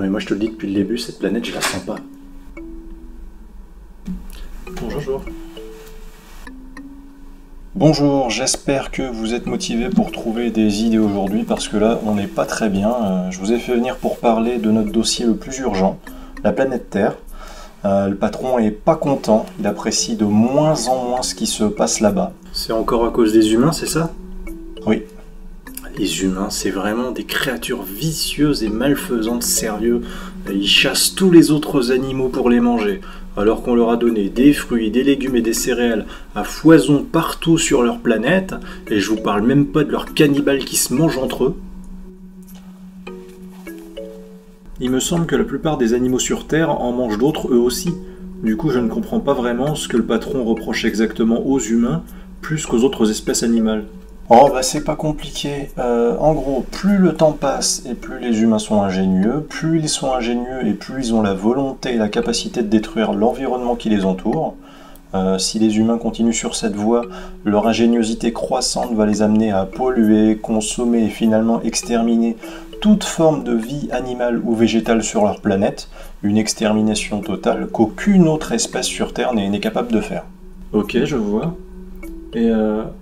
mais moi je te le dis depuis le début, cette planète je la sens pas. Bonjour. Bonjour, j'espère que vous êtes motivés pour trouver des idées aujourd'hui parce que là on n'est pas très bien. Je vous ai fait venir pour parler de notre dossier le plus urgent, la planète Terre. Le patron est pas content, il apprécie de moins en moins ce qui se passe là-bas. C'est encore à cause des humains, c'est ça? Oui. Les humains, c'est vraiment des créatures vicieuses et malfaisantes, sérieux. Ils chassent tous les autres animaux pour les manger, alors qu'on leur a donné des fruits, des légumes et des céréales à foison partout sur leur planète, et je vous parle même pas de leurs cannibales qui se mangent entre eux. Il me semble que la plupart des animaux sur Terre en mangent d'autres eux aussi. Du coup, je ne comprends pas vraiment ce que le patron reproche exactement aux humains, plus qu'aux autres espèces animales. Oh bah c'est pas compliqué. En gros, plus le temps passe et plus les humains sont ingénieux, plus ils sont ingénieux et plus ils ont la volonté et la capacité de détruire l'environnement qui les entoure. Si les humains continuent sur cette voie, leur ingéniosité croissante va les amener à polluer, consommer et finalement exterminer toute forme de vie animale ou végétale sur leur planète, une extermination totale qu'aucune autre espèce sur Terre n'est capable de faire. Ok, je vois. Et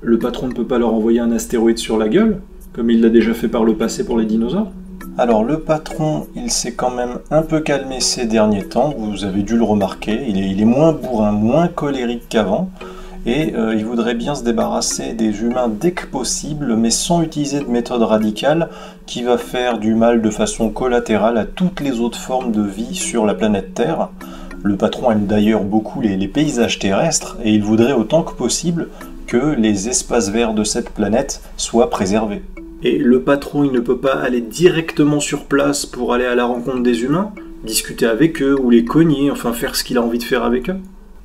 le patron ne peut pas leur envoyer un astéroïde sur la gueule, comme il l'a déjà fait par le passé pour les dinosaures? Alors le patron, il s'est quand même un peu calmé ces derniers temps, vous avez dû le remarquer, il est moins bourrin, moins colérique qu'avant, et il voudrait bien se débarrasser des humains dès que possible, mais sans utiliser de méthode radicale qui va faire du mal de façon collatérale à toutes les autres formes de vie sur la planète Terre. Le patron aime d'ailleurs beaucoup les paysages terrestres, et il voudrait autant que possible que les espaces verts de cette planète soient préservés. Et le patron, il ne peut pas aller directement sur place pour aller à la rencontre des humains, discuter avec eux ou les cogner, enfin faire ce qu'il a envie de faire avec eux?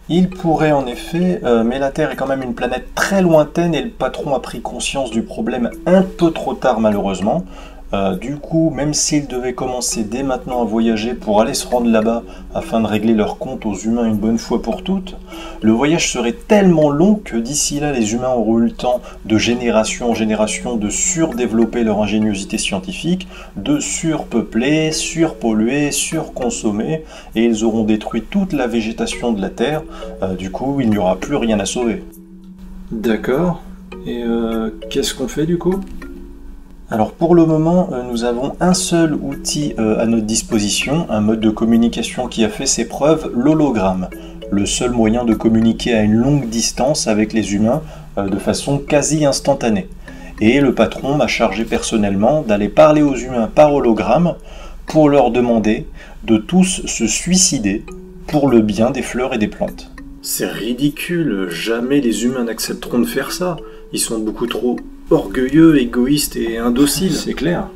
Il pourrait en effet, mais la Terre est quand même une planète très lointaine et le patron a pris conscience du problème un peu trop tard malheureusement. Du coup, même s'ils devaient commencer dès maintenant à voyager pour aller se rendre là-bas afin de régler leur compte aux humains une bonne fois pour toutes, le voyage serait tellement long que d'ici là, les humains auront eu le temps de génération en génération de surdévelopper leur ingéniosité scientifique, de surpeupler, surpolluer, surconsommer, et ils auront détruit toute la végétation de la Terre. Du coup, il n'y aura plus rien à sauver. D'accord. Et qu'est-ce qu'on fait du coup ? Alors pour le moment, nous avons un seul outil à notre disposition, un mode de communication qui a fait ses preuves, l'hologramme. Le seul moyen de communiquer à une longue distance avec les humains de façon quasi instantanée. Et le patron m'a chargé personnellement d'aller parler aux humains par hologramme pour leur demander de tous se suicider pour le bien des fleurs et des plantes. C'est ridicule, jamais les humains n'accepteront de faire ça. Ils sont beaucoup trop orgueilleux, égoïstes et indociles. C'est clair.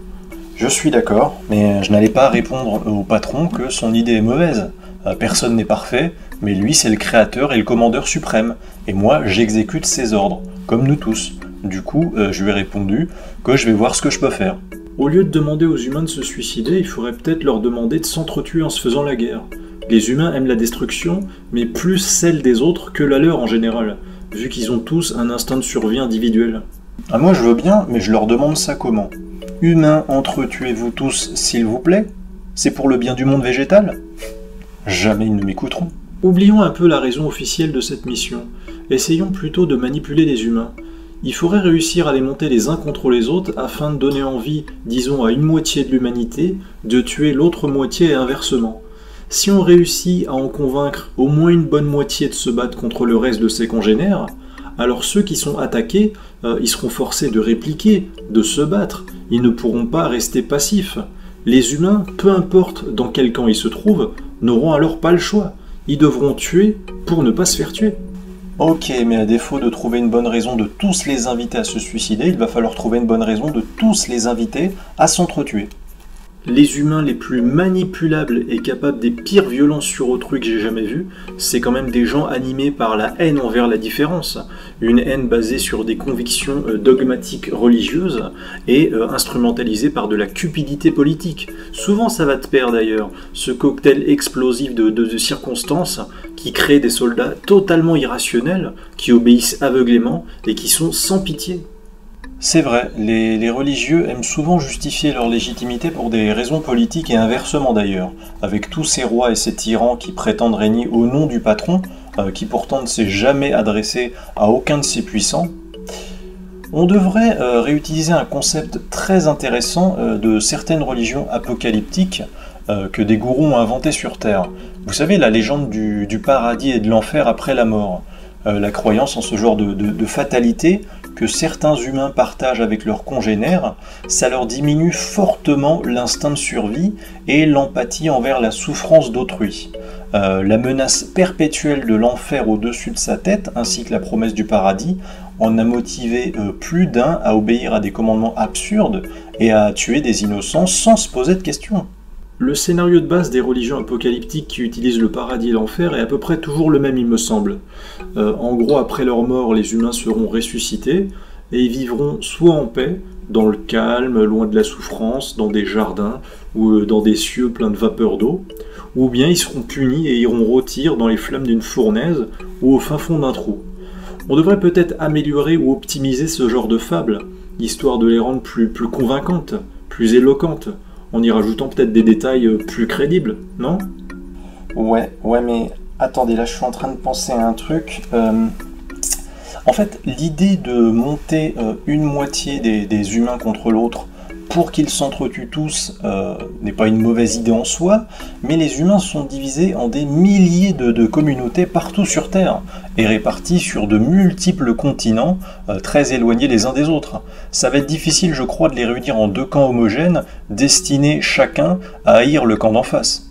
Je suis d'accord, mais je n'allais pas répondre au patron que son idée est mauvaise. Personne n'est parfait, mais lui c'est le créateur et le commandeur suprême. Et moi j'exécute ses ordres, comme nous tous. Du coup, je lui ai répondu que je vais voir ce que je peux faire. Au lieu de demander aux humains de se suicider, il faudrait peut-être leur demander de s'entretuer en se faisant la guerre. Les humains aiment la destruction, mais plus celle des autres que la leur en général, vu qu'ils ont tous un instinct de survie individuel. Ah, moi je veux bien, mais je leur demande ça comment? Humains, entretuez-vous tous, s'il vous plaît? C'est pour le bien du monde végétal? Jamais ils ne m'écouteront. Oublions un peu la raison officielle de cette mission. Essayons plutôt de manipuler les humains. Il faudrait réussir à les monter les uns contre les autres afin de donner envie, disons à une moitié de l'humanité, de tuer l'autre moitié et inversement. Si on réussit à en convaincre au moins une bonne moitié de se battre contre le reste de ses congénères, alors ceux qui sont attaqués, ils seront forcés de répliquer, de se battre. Ils ne pourront pas rester passifs. Les humains, peu importe dans quel camp ils se trouvent, n'auront alors pas le choix. Ils devront tuer pour ne pas se faire tuer. Ok, mais à défaut de trouver une bonne raison de tous les inviter à se suicider, il va falloir trouver une bonne raison de tous les inviter à s'entretuer. Les humains les plus manipulables et capables des pires violences sur autrui que j'ai jamais vues, c'est quand même des gens animés par la haine envers la différence. Une haine basée sur des convictions dogmatiques religieuses et instrumentalisée par de la cupidité politique. Souvent ça va de pair d'ailleurs, ce cocktail explosif de circonstances qui crée des soldats totalement irrationnels, qui obéissent aveuglément et qui sont sans pitié. C'est vrai, les religieux aiment souvent justifier leur légitimité pour des raisons politiques et inversement d'ailleurs, avec tous ces rois et ces tyrans qui prétendent régner au nom du patron, qui pourtant ne s'est jamais adressé à aucun de ses puissants. On devrait réutiliser un concept très intéressant de certaines religions apocalyptiques que des gourous ont inventé sur Terre. Vous savez, la légende du paradis et de l'enfer après la mort. La croyance en ce genre de fatalité que certains humains partagent avec leurs congénères, ça leur diminue fortement l'instinct de survie et l'empathie envers la souffrance d'autrui. La menace perpétuelle de l'enfer au-dessus de sa tête, ainsi que la promesse du paradis, en a motivé plus d'un à obéir à des commandements absurdes et à tuer des innocents sans se poser de questions. Le scénario de base des religions apocalyptiques qui utilisent le paradis et l'enfer est à peu près toujours le même, il me semble. En gros, après leur mort, les humains seront ressuscités et ils vivront soit en paix, dans le calme, loin de la souffrance, dans des jardins ou dans des cieux pleins de vapeur d'eau, ou bien ils seront punis et iront rôtir dans les flammes d'une fournaise ou au fin fond d'un trou. On devrait peut-être améliorer ou optimiser ce genre de fables, histoire de les rendre plus convaincantes, plus éloquentes, en y rajoutant peut-être des détails plus crédibles, non? Ouais, mais attendez, là je suis en train de penser à un truc. En fait, l'idée de monter une moitié des humains contre l'autre pour qu'ils s'entretuent tous n'est pas une mauvaise idée en soi, mais les humains sont divisés en des milliers de communautés partout sur Terre, et répartis sur de multiples continents très éloignés les uns des autres. Ça va être difficile, je crois, de les réunir en deux camps homogènes, destinés chacun à haïr le camp d'en face.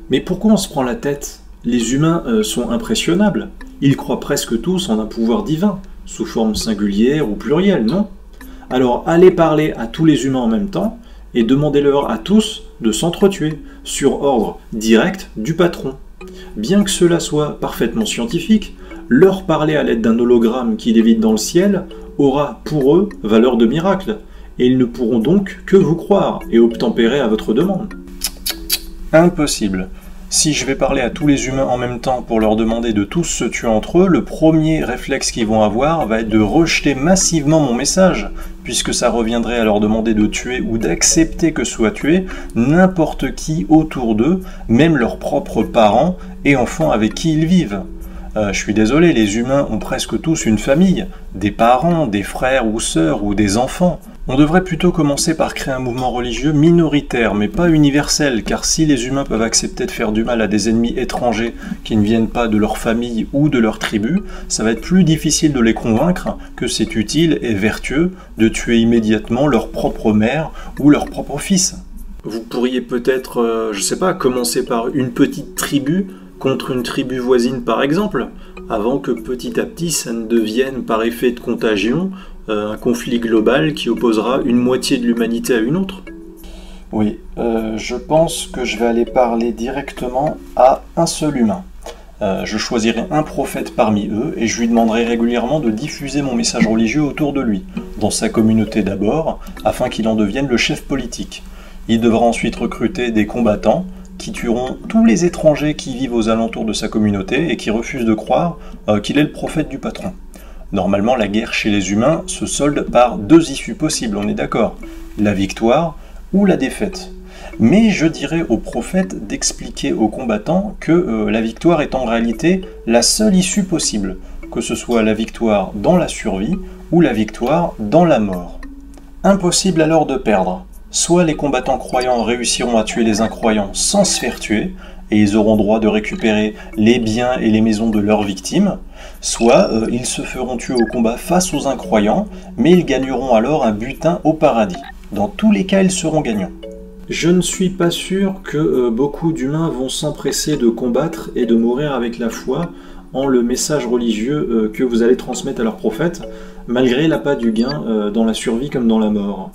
Mais pourquoi on se prend la tête? Les humains sont impressionnables. Ils croient presque tous en un pouvoir divin, sous forme singulière ou plurielle, non? Alors allez parler à tous les humains en même temps et demandez-leur à tous de s'entretuer, sur ordre direct du patron. Bien que cela soit parfaitement scientifique, leur parler à l'aide d'un hologramme qui lévite dans le ciel aura pour eux valeur de miracle, et ils ne pourront donc que vous croire et obtempérer à votre demande. Impossible. Si je vais parler à tous les humains en même temps pour leur demander de tous se tuer entre eux, le premier réflexe qu'ils vont avoir va être de rejeter massivement mon message, puisque ça reviendrait à leur demander de tuer ou d'accepter que soit tué n'importe qui autour d'eux, même leurs propres parents et enfants avec qui ils vivent. Je suis désolé, les humains ont presque tous une famille, des parents, des frères ou sœurs ou des enfants. On devrait plutôt commencer par créer un mouvement religieux minoritaire, mais pas universel, car si les humains peuvent accepter de faire du mal à des ennemis étrangers qui ne viennent pas de leur famille ou de leur tribu, ça va être plus difficile de les convaincre que c'est utile et vertueux de tuer immédiatement leur propre mère ou leur propre fils. Vous pourriez peut-être, je sais pas, commencer par une petite tribu contre une tribu voisine par exemple, avant que petit à petit ça ne devienne par effet de contagion un conflit global qui opposera une moitié de l'humanité à une autre. Oui, je pense que je vais aller parler directement à un seul humain. Je choisirai un prophète parmi eux et je lui demanderai régulièrement de diffuser mon message religieux autour de lui, dans sa communauté d'abord, afin qu'il en devienne le chef politique. Il devra ensuite recruter des combattants qui tueront tous les étrangers qui vivent aux alentours de sa communauté et qui refusent de croire qu'il est le prophète du patron. Normalement, la guerre chez les humains se solde par deux issues possibles, on est d'accord, la victoire ou la défaite. Mais je dirais au prophète d'expliquer aux combattants que la victoire est en réalité la seule issue possible, que ce soit la victoire dans la survie ou la victoire dans la mort. Impossible alors de perdre. Soit les combattants croyants réussiront à tuer les incroyants sans se faire tuer, et ils auront droit de récupérer les biens et les maisons de leurs victimes, soit ils se feront tuer au combat face aux incroyants, mais ils gagneront alors un butin au paradis. Dans tous les cas, ils seront gagnants. Je ne suis pas sûr que beaucoup d'humains vont s'empresser de combattre et de mourir avec la foi en le message religieux que vous allez transmettre à leur prophète, malgré l'appât du gain dans la survie comme dans la mort.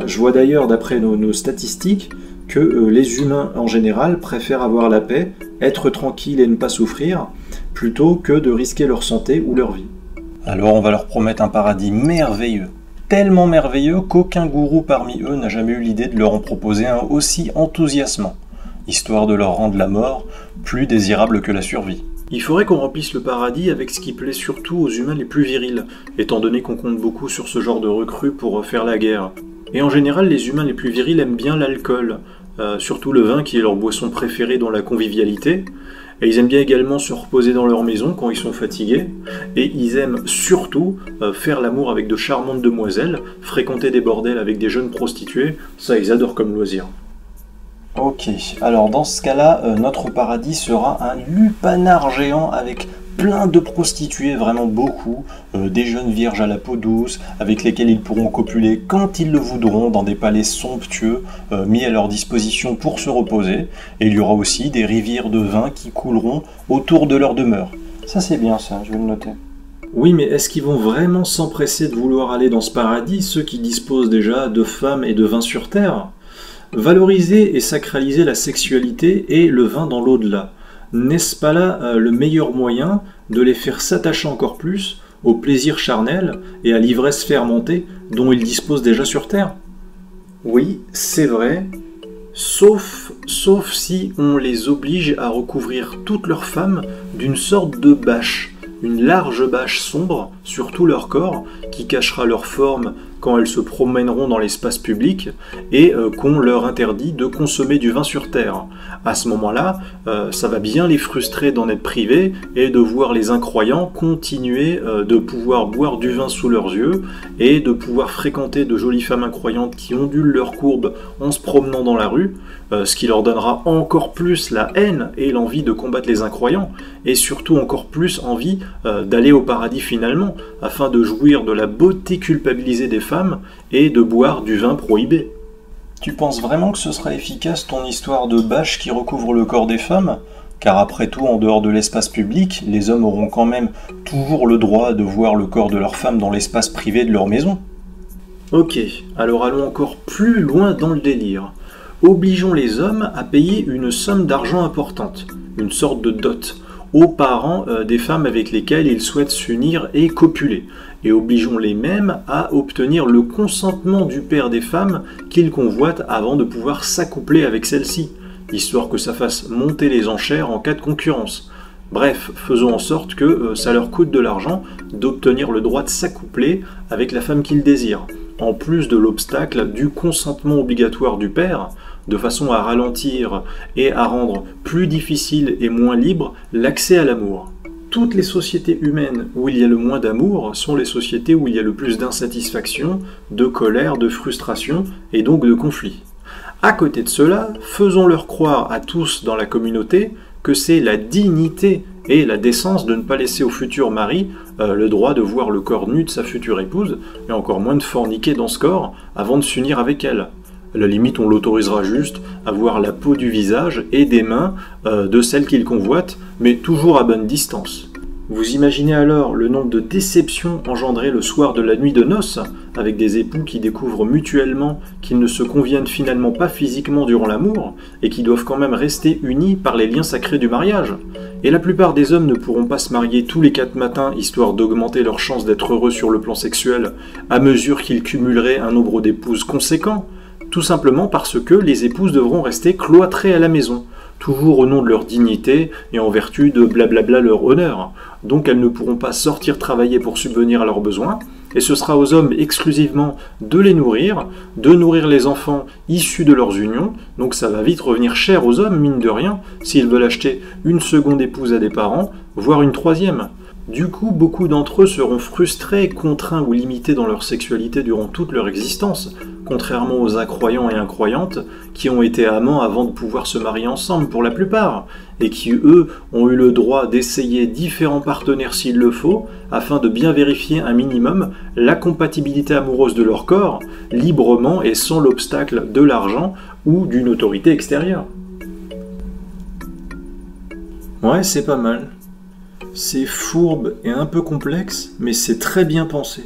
Je vois d'ailleurs, d'après nos statistiques, que les humains en général préfèrent avoir la paix, être tranquilles et ne pas souffrir, plutôt que de risquer leur santé ou leur vie. Alors on va leur promettre un paradis merveilleux, tellement merveilleux qu'aucun gourou parmi eux n'a jamais eu l'idée de leur en proposer un aussi enthousiasmant, histoire de leur rendre la mort plus désirable que la survie. Il faudrait qu'on remplisse le paradis avec ce qui plaît surtout aux humains les plus virils, étant donné qu'on compte beaucoup sur ce genre de recrues pour faire la guerre. Et en général, les humains les plus virils aiment bien l'alcool, surtout le vin qui est leur boisson préférée dans la convivialité. Et ils aiment bien également se reposer dans leur maison quand ils sont fatigués. Et ils aiment surtout faire l'amour avec de charmantes demoiselles, fréquenter des bordels avec des jeunes prostituées. Ça, ils adorent comme loisir. Ok, alors dans ce cas-là, notre paradis sera un lupanar géant avec plein de prostituées, vraiment beaucoup, des jeunes vierges à la peau douce, avec lesquelles ils pourront copuler quand ils le voudront dans des palais somptueux mis à leur disposition pour se reposer. Et il y aura aussi des rivières de vin qui couleront autour de leur demeure. Ça c'est bien ça, je vais le noter. Oui, mais est-ce qu'ils vont vraiment s'empresser de vouloir aller dans ce paradis, ceux qui disposent déjà de femmes et de vin sur terre ? Valoriser et sacraliser la sexualité et le vin dans l'au-delà. N'est-ce pas là le meilleur moyen de les faire s'attacher encore plus au plaisir charnel et à l'ivresse fermentée dont ils disposent déjà sur Terre? Oui, c'est vrai, sauf si on les oblige à recouvrir toutes leurs femmes d'une sorte de bâche, une large bâche sombre sur tout leur corps qui cachera leur forme quand elles se promèneront dans l'espace public et qu'on leur interdit de consommer du vin sur terre. À ce moment-là, ça va bien les frustrer d'en être privés et de voir les incroyants continuer de pouvoir boire du vin sous leurs yeux et de pouvoir fréquenter de jolies femmes incroyantes qui ondulent leurs courbes en se promenant dans la rue, ce qui leur donnera encore plus la haine et l'envie de combattre les incroyants et surtout encore plus envie d'aller au paradis finalement, afin de jouir de la beauté culpabilisée des femmes et de boire du vin prohibé. Tu penses vraiment que ce sera efficace ton histoire de bâche qui recouvre le corps des femmes? Car après tout, en dehors de l'espace public, les hommes auront quand même toujours le droit de voir le corps de leur femme dans l'espace privé de leur maison. Ok, alors allons encore plus loin dans le délire. Obligeons les hommes à payer une somme d'argent importante, une sorte de dot, aux parents des femmes avec lesquelles ils souhaitent s'unir et copuler, et obligeons les mêmes à obtenir le consentement du père des femmes qu'ils convoitent avant de pouvoir s'accoupler avec celle-ci, histoire que ça fasse monter les enchères en cas de concurrence. Bref, faisons en sorte que ça leur coûte de l'argent d'obtenir le droit de s'accoupler avec la femme qu'ils désirent, en plus de l'obstacle du consentement obligatoire du père, de façon à ralentir et à rendre plus difficile et moins libre l'accès à l'amour. Toutes les sociétés humaines où il y a le moins d'amour sont les sociétés où il y a le plus d'insatisfaction, de colère, de frustration et donc de conflit. À côté de cela, faisons-leur croire à tous dans la communauté que c'est la dignité et la décence de ne pas laisser au futur mari le droit de voir le corps nu de sa future épouse, et encore moins de forniquer dans ce corps avant de s'unir avec elle. À la limite, on l'autorisera juste à voir la peau du visage et des mains de celle qu'il convoite, mais toujours à bonne distance. Vous imaginez alors le nombre de déceptions engendrées le soir de la nuit de noces, avec des époux qui découvrent mutuellement qu'ils ne se conviennent finalement pas physiquement durant l'amour, et qui doivent quand même rester unis par les liens sacrés du mariage. Et la plupart des hommes ne pourront pas se marier tous les 4 matins, histoire d'augmenter leurs chances d'être heureux sur le plan sexuel, à mesure qu'ils cumuleraient un nombre d'épouses conséquent, tout simplement parce que les épouses devront rester cloîtrées à la maison, toujours au nom de leur dignité et en vertu de blablabla leur honneur. Donc elles ne pourront pas sortir travailler pour subvenir à leurs besoins, et ce sera aux hommes exclusivement de les nourrir, de nourrir les enfants issus de leurs unions, donc ça va vite revenir cher aux hommes, mine de rien, s'ils veulent acheter une seconde épouse à des parents, voire une troisième. Du coup, beaucoup d'entre eux seront frustrés, contraints ou limités dans leur sexualité durant toute leur existence, contrairement aux incroyants et incroyantes qui ont été amants avant de pouvoir se marier ensemble pour la plupart, et qui, eux, ont eu le droit d'essayer différents partenaires s'il le faut, afin de bien vérifier un minimum la compatibilité amoureuse de leur corps, librement et sans l'obstacle de l'argent ou d'une autorité extérieure. Ouais, c'est pas mal. C'est fourbe et un peu complexe, mais c'est très bien pensé.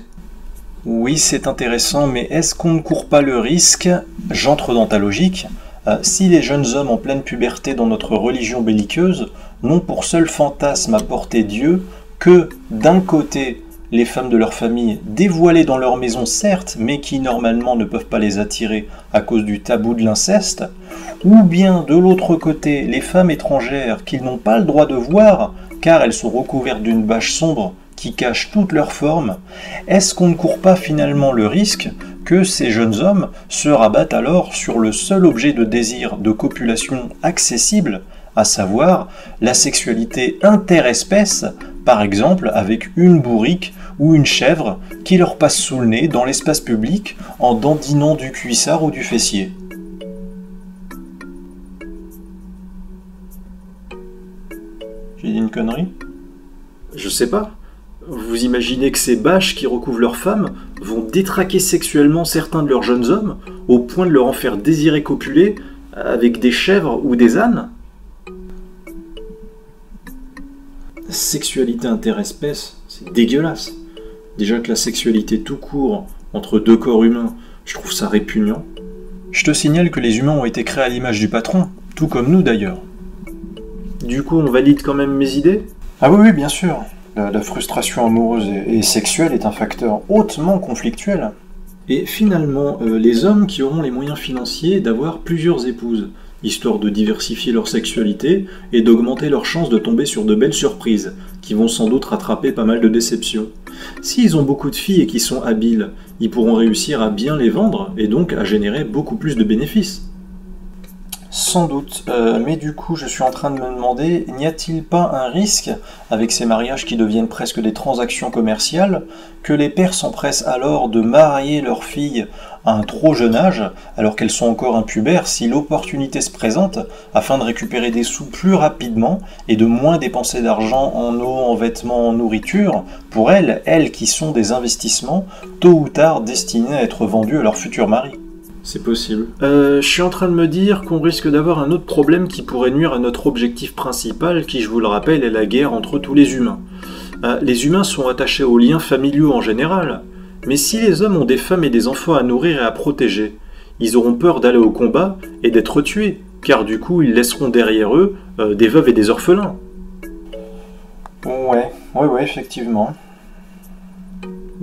Oui, c'est intéressant, mais est-ce qu'on ne court pas le risque, j'entre dans ta logique, si les jeunes hommes en pleine puberté dans notre religion belliqueuse n'ont pour seul fantasme à porter Dieu que, d'un côté, les femmes de leur famille dévoilées dans leur maison certes, mais qui normalement ne peuvent pas les attirer à cause du tabou de l'inceste, ou bien de l'autre côté, les femmes étrangères qu'ils n'ont pas le droit de voir, car elles sont recouvertes d'une bâche sombre qui cache toute leur forme, est-ce qu'on ne court pas finalement le risque que ces jeunes hommes se rabattent alors sur le seul objet de désir de copulation accessible, à savoir la sexualité interespèce, par exemple avec une bourrique ou une chèvre qui leur passe sous le nez dans l'espace public en dandinant du cuissard ou du fessier? J'ai dit une connerie? Je sais pas. Vous imaginez que ces bâches qui recouvrent leurs femmes vont détraquer sexuellement certains de leurs jeunes hommes au point de leur en faire désirer copuler avec des chèvres ou des ânes? La sexualité interespèce, c'est dégueulasse. Déjà que la sexualité tout court entre deux corps humains, je trouve ça répugnant. Je te signale que les humains ont été créés à l'image du patron, tout comme nous d'ailleurs. Du coup, on valide quand même mes idées? Ah oui, bien sûr. La frustration amoureuse et sexuelle est un facteur hautement conflictuel. Et finalement, les hommes qui auront les moyens financiers d'avoir plusieurs épouses, histoire de diversifier leur sexualité et d'augmenter leurs chances de tomber sur de belles surprises, qui vont sans doute rattraper pas mal de déceptions. S'ils ont beaucoup de filles et qui sont habiles, ils pourront réussir à bien les vendre et donc à générer beaucoup plus de bénéfices. Sans doute, mais du coup je suis en train de me demander, n'y a-t-il pas un risque, avec ces mariages qui deviennent presque des transactions commerciales, que les pères s'empressent alors de marier leurs filles à un trop jeune âge, alors qu'elles sont encore impubères, si l'opportunité se présente, afin de récupérer des sous plus rapidement et de moins dépenser d'argent en eau, en vêtements, en nourriture, pour elles qui sont des investissements, tôt ou tard destinés à être vendus à leur futur mari? C'est possible. Je suis en train de me dire qu'on risque d'avoir un autre problème qui pourrait nuire à notre objectif principal, qui, je vous le rappelle, est la guerre entre tous les humains. Les humains sont attachés aux liens familiaux en général, mais si les hommes ont des femmes et des enfants à nourrir et à protéger, ils auront peur d'aller au combat et d'être tués, car du coup ils laisseront derrière eux des veuves et des orphelins. Ouais, effectivement.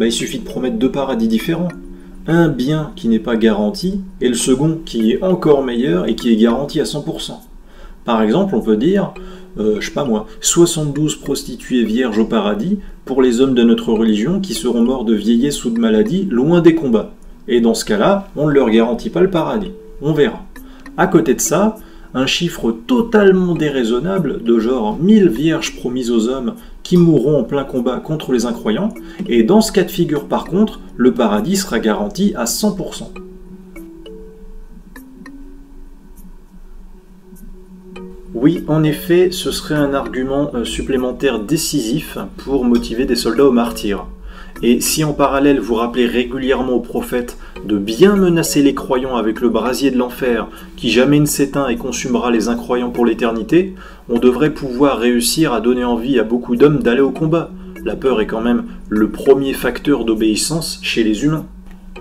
Il suffit de promettre deux paradis différents. Un bien qui n'est pas garanti, et le second qui est encore meilleur et qui est garanti à 100%. Par exemple, on peut dire, 72 prostituées vierges au paradis pour les hommes de notre religion qui seront morts de vieillesse ou de maladie loin des combats. Et dans ce cas-là, on ne leur garantit pas le paradis. On verra. À côté de ça, un chiffre totalement déraisonnable de genre 1000 vierges promises aux hommes qui mourront en plein combat contre les incroyants, et dans ce cas de figure par contre, le paradis sera garanti à 100%. Oui, en effet, ce serait un argument supplémentaire décisif pour motiver des soldats au martyre. Et si en parallèle vous rappelez régulièrement au prophète de bien menacer les croyants avec le brasier de l'enfer qui jamais ne s'éteint et consumera les incroyants pour l'éternité, on devrait pouvoir réussir à donner envie à beaucoup d'hommes d'aller au combat. La peur est quand même le premier facteur d'obéissance chez les humains.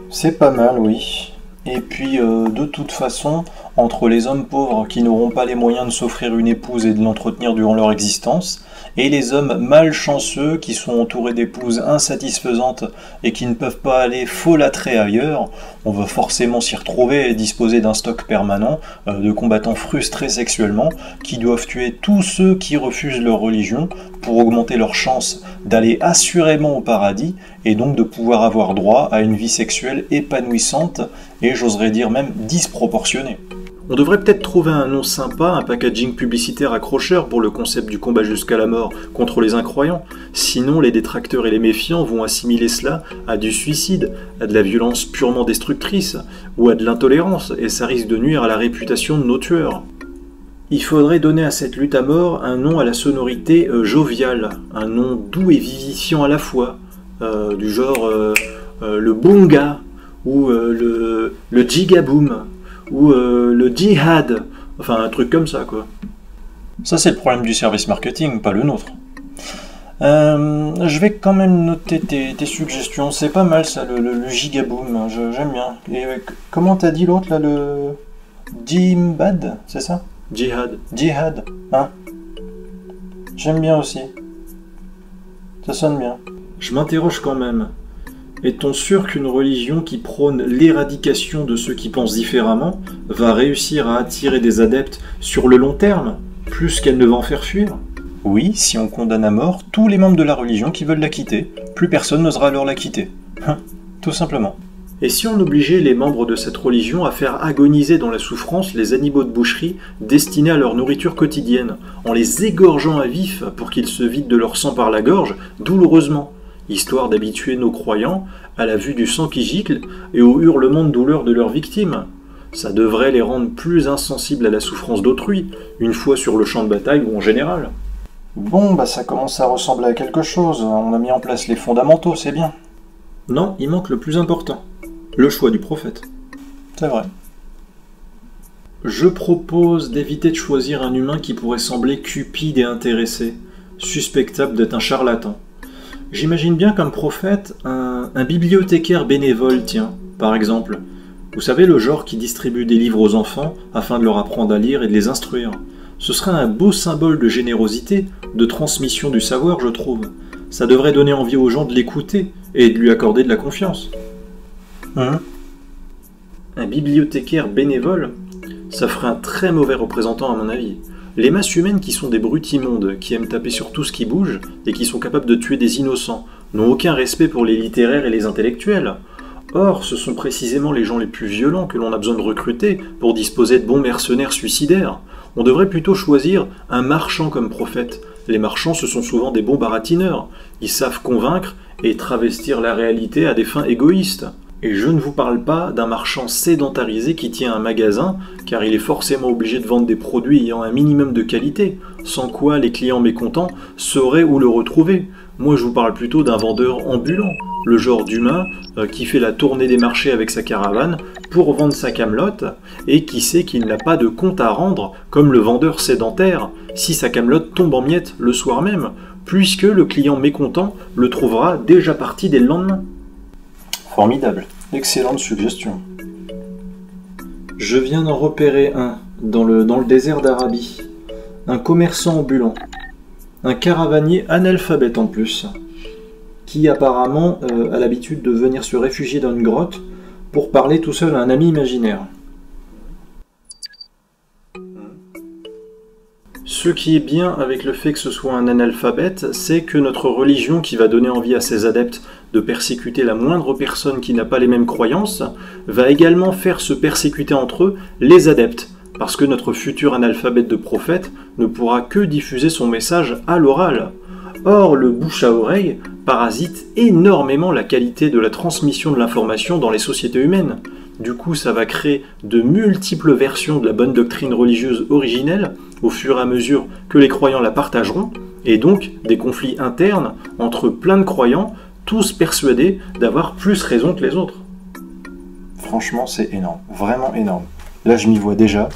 C'est pas mal, oui. Et puis, de toute façon, entre les hommes pauvres qui n'auront pas les moyens de s'offrir une épouse et de l'entretenir durant leur existence, et les hommes malchanceux qui sont entourés d'épouses insatisfaisantes et qui ne peuvent pas aller folâtrer ailleurs, on va forcément s'y retrouver et disposer d'un stock permanent de combattants frustrés sexuellement qui doivent tuer tous ceux qui refusent leur religion pour augmenter leurs chances d'aller assurément au paradis et donc de pouvoir avoir droit à une vie sexuelle épanouissante et j'oserais dire même disproportionnée. On devrait peut-être trouver un nom sympa, un packaging publicitaire accrocheur pour le concept du combat jusqu'à la mort contre les incroyants. Sinon, les détracteurs et les méfiants vont assimiler cela à du suicide, à de la violence purement destructrice, ou à de l'intolérance, et ça risque de nuire à la réputation de nos tueurs. Il faudrait donner à cette lutte à mort un nom à la sonorité joviale, un nom doux et vivifiant à la fois, du genre le bonga, ou le gigaboom, ou le djihad, enfin un truc comme ça quoi. Ça c'est le problème du service marketing, pas le nôtre. Je vais quand même noter tes suggestions, c'est pas mal ça, le gigaboom, j'aime bien. Et comment t'as dit l'autre là, le Jimbad, c'est ça? Djihad. Djihad, hein? J'aime bien aussi. Ça sonne bien. Je m'interroge quand même. Est-on sûr qu'une religion qui prône l'éradication de ceux qui pensent différemment va réussir à attirer des adeptes sur le long terme, plus qu'elle ne va en faire fuir? Oui, si on condamne à mort tous les membres de la religion qui veulent la quitter, plus personne n'osera alors la quitter. Tout simplement. Et si on obligeait les membres de cette religion à faire agoniser dans la souffrance les animaux de boucherie destinés à leur nourriture quotidienne, en les égorgeant à vif pour qu'ils se vident de leur sang par la gorge, douloureusement, histoire d'habituer nos croyants à la vue du sang qui gicle et au hurlement de douleur de leurs victimes? Ça devrait les rendre plus insensibles à la souffrance d'autrui, une fois sur le champ de bataille ou en général. Bon, ça commence à ressembler à quelque chose. On a mis en place les fondamentaux, c'est bien. Non, il manque le plus important. Le choix du prophète. C'est vrai. Je propose d'éviter de choisir un humain qui pourrait sembler cupide et intéressé, suspectable d'être un charlatan. J'imagine bien comme prophète un bibliothécaire bénévole, tiens, par exemple. Vous savez, le genre qui distribue des livres aux enfants afin de leur apprendre à lire et de les instruire. Ce serait un beau symbole de générosité, de transmission du savoir, je trouve. Ça devrait donner envie aux gens de l'écouter et de lui accorder de la confiance. Un bibliothécaire bénévole, ça ferait un très mauvais représentant à mon avis. Les masses humaines qui sont des brutes immondes, qui aiment taper sur tout ce qui bouge et qui sont capables de tuer des innocents, n'ont aucun respect pour les littéraires et les intellectuels. Or, ce sont précisément les gens les plus violents que l'on a besoin de recruter pour disposer de bons mercenaires suicidaires. On devrait plutôt choisir un marchand comme prophète. Les marchands, ce sont souvent des bons baratineurs. Ils savent convaincre et travestir la réalité à des fins égoïstes. Et je ne vous parle pas d'un marchand sédentarisé qui tient un magasin, car il est forcément obligé de vendre des produits ayant un minimum de qualité, sans quoi les clients mécontents sauraient où le retrouver. Moi je vous parle plutôt d'un vendeur ambulant, le genre d'humain qui fait la tournée des marchés avec sa caravane pour vendre sa camelote, et qui sait qu'il n'a pas de compte à rendre comme le vendeur sédentaire, si sa camelote tombe en miettes le soir même, puisque le client mécontent le trouvera déjà parti dès le lendemain. Formidable, excellente suggestion. Je viens d'en repérer un dans le désert d'Arabie. Un commerçant ambulant. Un caravanier analphabète en plus. Qui apparemment a l'habitude de venir se réfugier dans une grotte pour parler tout seul à un ami imaginaire. Ce qui est bien avec le fait que ce soit un analphabète, c'est que notre religion qui va donner envie à ses adeptes de persécuter la moindre personne qui n'a pas les mêmes croyances, va également faire se persécuter entre eux les adeptes, parce que notre futur analphabète de prophète ne pourra que diffuser son message à l'oral. Or, le bouche à oreille parasite énormément la qualité de la transmission de l'information dans les sociétés humaines. Du coup, ça va créer de multiples versions de la bonne doctrine religieuse originelle au fur et à mesure que les croyants la partageront, et donc des conflits internes entre plein de croyants, tous persuadés d'avoir plus raison que les autres. Franchement, c'est énorme, vraiment énorme. Là, je m'y vois déjà.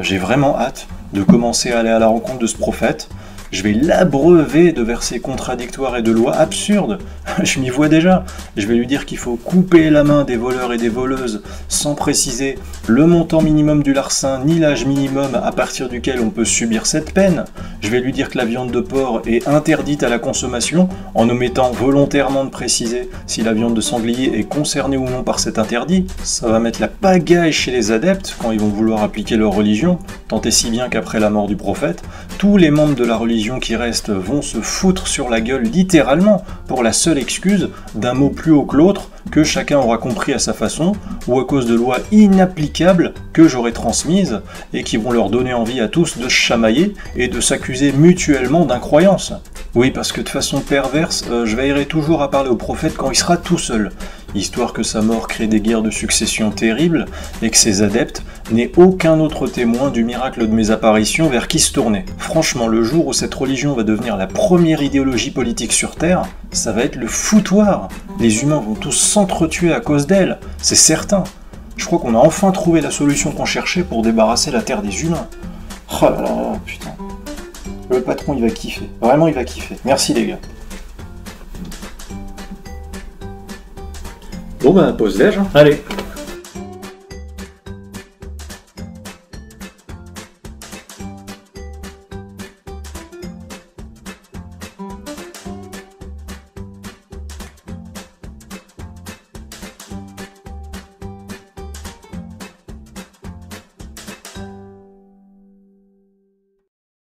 J'ai vraiment hâte de commencer à aller à la rencontre de ce prophète. Je vais l'abreuver de versets contradictoires et de lois absurdes. Je m'y vois déjà. Je vais lui dire qu'il faut couper la main des voleurs et des voleuses sans préciser le montant minimum du larcin ni l'âge minimum à partir duquel on peut subir cette peine. Je vais lui dire que la viande de porc est interdite à la consommation en omettant volontairement de préciser si la viande de sanglier est concernée ou non par cet interdit. Ça va mettre la pagaille chez les adeptes quand ils vont vouloir appliquer leur religion, tant et si bien qu'après la mort du prophète, tous les membres de la religion qui restent vont se foutre sur la gueule littéralement pour la seule excuse d'un mot plus haut que l'autre que chacun aura compris à sa façon ou à cause de lois inapplicables que j'aurai transmises et qui vont leur donner envie à tous de se chamailler et de s'accuser mutuellement d'incroyance. Oui, parce que de façon perverse, je veillerai toujours à parler au prophète quand il sera tout seul, histoire que sa mort crée des guerres de succession terribles et que ses adeptes n'aient aucun autre témoin du miracle de mes apparitions vers qui se tourner. Franchement, le jour où cette religion va devenir la première idéologie politique sur Terre, ça va être le foutoir. Les humains vont tous s'entretuer à cause d'elle, c'est certain. Je crois qu'on a enfin trouvé la solution qu'on cherchait pour débarrasser la Terre des humains. Oh là là, putain. Le patron, il va kiffer. Vraiment, il va kiffer. Merci les gars. Bon pause déj. Allez.